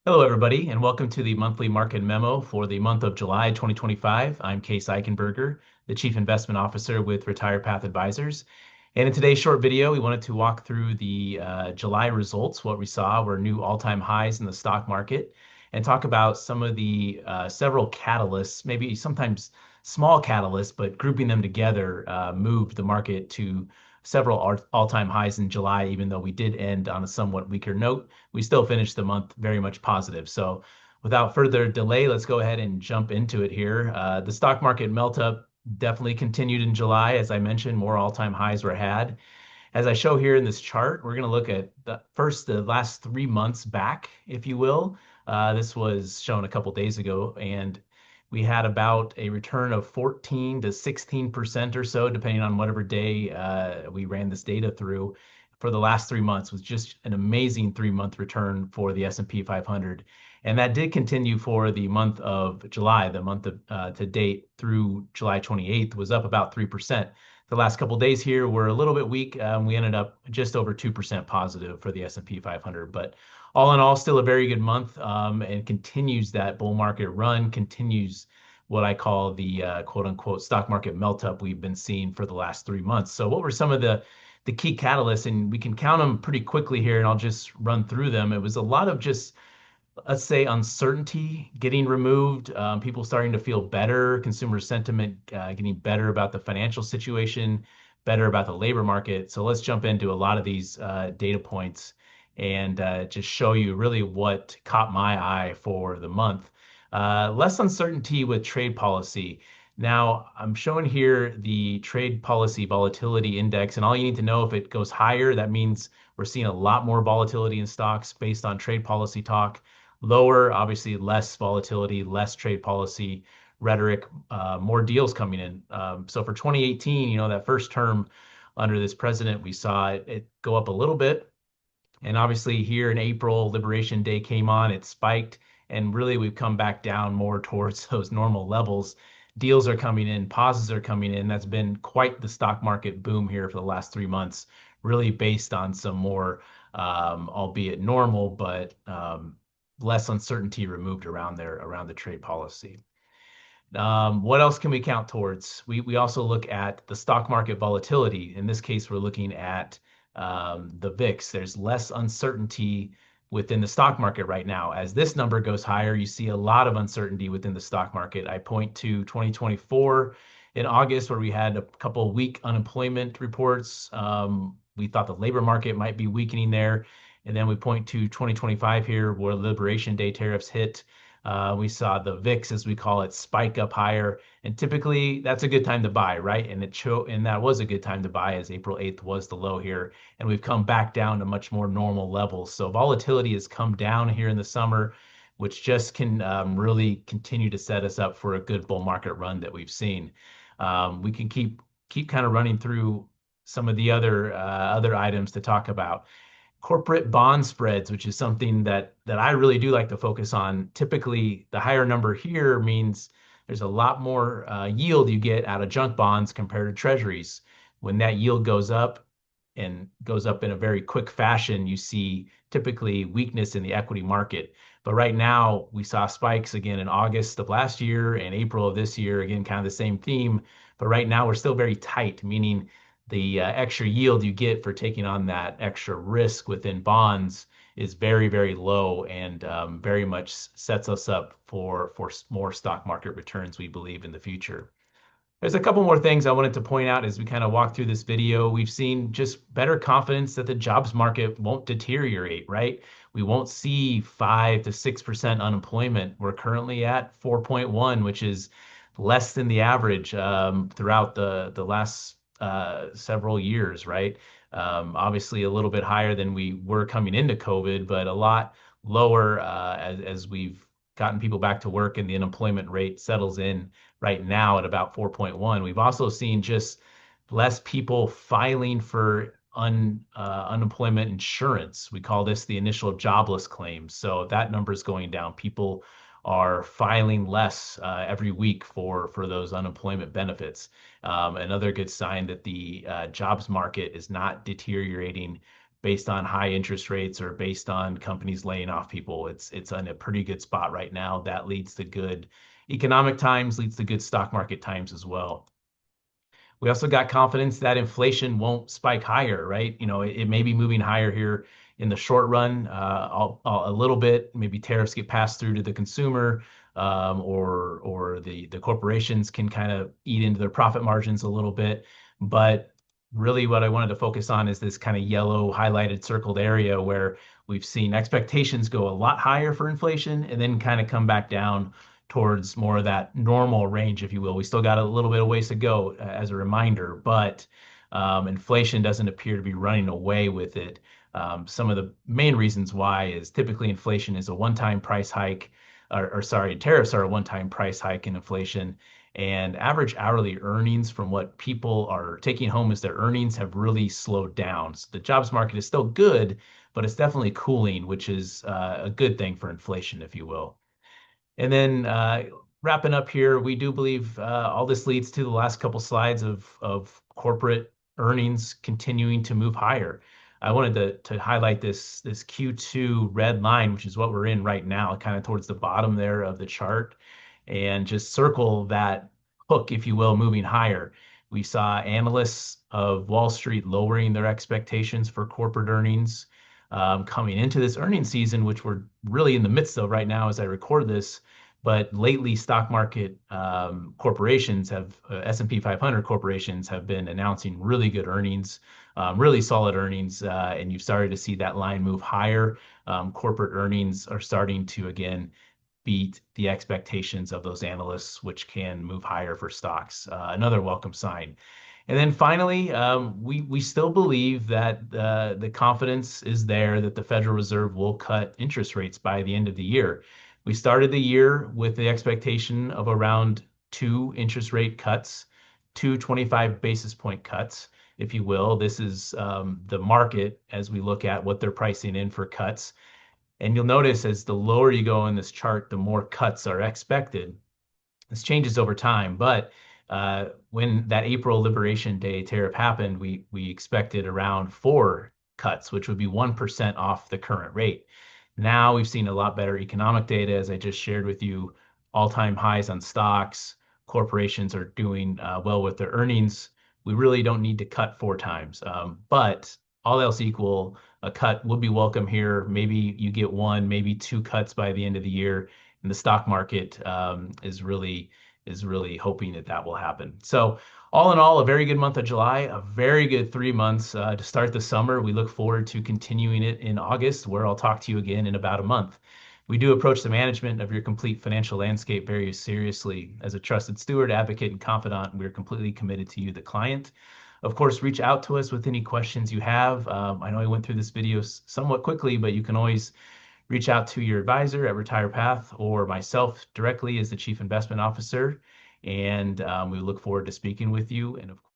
Hello, everybody, and welcome to the monthly market memo for the month of July 2025. I'm Case Eichenberger, the Chief Investment Officer with Retire Path Advisors. And in today's short video, we wanted to walk through the July results. What we saw were new all-time highs in the stock market, and talk about some of the several catalysts, maybe sometimes small catalysts, but grouping them together moved the market to several all-time highs in July, even though we did end on a somewhat weaker note. We still finished the month very much positive. So without further delay, let's go ahead and jump into it here. The stock market melt up definitely continued in July. As I mentioned, more all-time highs were had. As I show here in this chart, we're going to look at the last 3 months back, if you will. This was shown a couple days ago, and we had about a return of 14 to 16% or so, depending on whatever day we ran this data through for the last 3 months, was just an amazing 3 month return for the S&P 500. And that did continue for the month of July, the month of, to date through July 28th was up about 3%. The last couple of days here were a little bit weak. We ended up just over 2% positive for the S&P 500, but all in all, still a very good month, and continues that bull market run, continues what I call the quote unquote stock market melt up we've been seeing for the last 3 months. So what were some of the key catalysts? And we can count them pretty quickly here, and I'll just run through them. It was a lot of just, let's say, uncertainty getting removed, people starting to feel better, consumer sentiment getting better about the financial situation, better about the labor market. So let's jump into a lot of these data points and just show you really what caught my eye for the month. Less uncertainty with trade policy. Now, I'm showing here the trade policy volatility index, and all you need to know, if it goes higher, that means we're seeing a lot more volatility in stocks based on trade policy talk. Lower, obviously, less volatility, less trade policy rhetoric, more deals coming in. So for 2018, that first term under this president, we saw it go up a little bit. And obviously, here in April, Liberation Day came on, it spiked, and really we've come back down more towards those normal levels. Deals are coming in, pauses are coming in. That's been quite the stock market boom here for the last 3 months, really based on some more, albeit normal, but less uncertainty removed around there, around the trade policy. What else can we count towards? We also look at the stock market volatility. In this case, we're looking at the VIX. There's less uncertainty within the stock market right now. As this number goes higher, you see a lot of uncertainty within the stock market. I point to 2024 in August, where we had a couple of weak unemployment reports. We thought the labor market might be weakening there. And then we point to 2025 here, where Liberation Day tariffs hit. We saw the VIX, as we call it, spike up higher. And typically that's a good time to buy, right? And that was a good time to buy, as April 8th was the low here. And we've come back down to much more normal levels. So volatility has come down here in the summer, which just can really continue to set us up for a good bull market run that we've seen. We can keep kind of running through some of the other items to talk about. Corporate bond spreads, which is something that I really do like to focus on. Typically, the higher number here means there's a lot more yield you get out of junk bonds compared to treasuries. When that yield goes up and goes up in a very quick fashion, you see typically weakness in the equity market. But right now, we saw spikes again in August of last year and April of this year, again, kind of the same theme. But right now, we're still very tight, meaning the extra yield you get for taking on that extra risk within bonds is very, very low, and very much sets us up for more stock market returns, we believe, in the future. There's a couple more things I wanted to point out as we kind of walk through this video. We've seen just better confidence that the jobs market won't deteriorate, right? We won't see 5 to 6% unemployment. We're currently at 4.1, which is less than the average throughout the last several years, right? Obviously, a little bit higher than we were coming into COVID, but a lot lower as we've gotten people back to work and the unemployment rate settles in right now at about 4.1. We've also seen just less people filing for unemployment insurance. We call this the initial jobless claim. So that number is going down. People are filing less every week for those unemployment benefits. Another good sign that the jobs market is not deteriorating based on high interest rates or based on companies laying off people. It's in a pretty good spot right now. That leads to good economic times, leads to good stock market times as well. We also got confidence that inflation won't spike higher, right? It may be moving higher here in the short run, a little bit. Maybe tariffs get passed through to the consumer, or the corporations can kind of eat into their profit margins a little bit. But really, what I wanted to focus on is this kind of yellow highlighted circled area where we've seen expectations go a lot higher for inflation and then kind of come back down towards more of that normal range, if you will. We still got a little bit of ways to go, as a reminder, but inflation doesn't appear to be running away with it. Some of the main reasons why is typically inflation is a one-time price hike, or sorry, tariffs are a one-time price hike in inflation. And average hourly earnings from what people are taking home as their earnings have really slowed down. So the jobs market is still good, but it's definitely cooling, which is a good thing for inflation, if you will. And then wrapping up here, we do believe all this leads to the last couple slides of corporate earnings continuing to move higher. I wanted to highlight this Q2 red line, which is what we're in right now, kind of towards the bottom there of the chart, and just circle that hook, if you will, moving higher. We saw analysts of Wall Street lowering their expectations for corporate earnings coming into this earnings season, which we're really in the midst of right now as I record this. But lately, stock market corporations S&P 500 corporations have been announcing really good earnings, really solid earnings, and you've started to see that line move higher. Corporate earnings are starting to, again, beat the expectations of those analysts, which can move higher for stocks. Another welcome sign. And then finally, we still believe that the confidence is there that the Federal Reserve will cut interest rates by the end of the year. We started the year with the expectation of around two interest rate cuts, two 25 basis point cuts, if you will. This is the market as we look at what they're pricing in for cuts. And you'll notice as the lower you go in this chart, the more cuts are expected. This changes over time, but when that April Liberation Day tariff happened, we expected around four cuts, which would be 1% off the current rate. Now we've seen a lot better economic data, as I just shared with you, all-time highs on stocks. Corporations are doing well with their earnings. We really don't need to cut four times, but all else equal, a cut would be welcome here. Maybe you get one, maybe two cuts by the end of the year, and the stock market is really hoping that that will happen. So all in all, a very good month of July, a very good 3 months to start the summer. We look forward to continuing it in August, where I'll talk to you again in about a month. We do approach the management of your complete financial landscape very seriously. As a trusted steward, advocate, and confidant, we're completely committed to you, the client. Of course, reach out to us with any questions you have. I know I went through this video somewhat quickly, but you can always reach out to your advisor at RetirePath or myself directly as the Chief Investment Officer. And we look forward to speaking with you. And of course,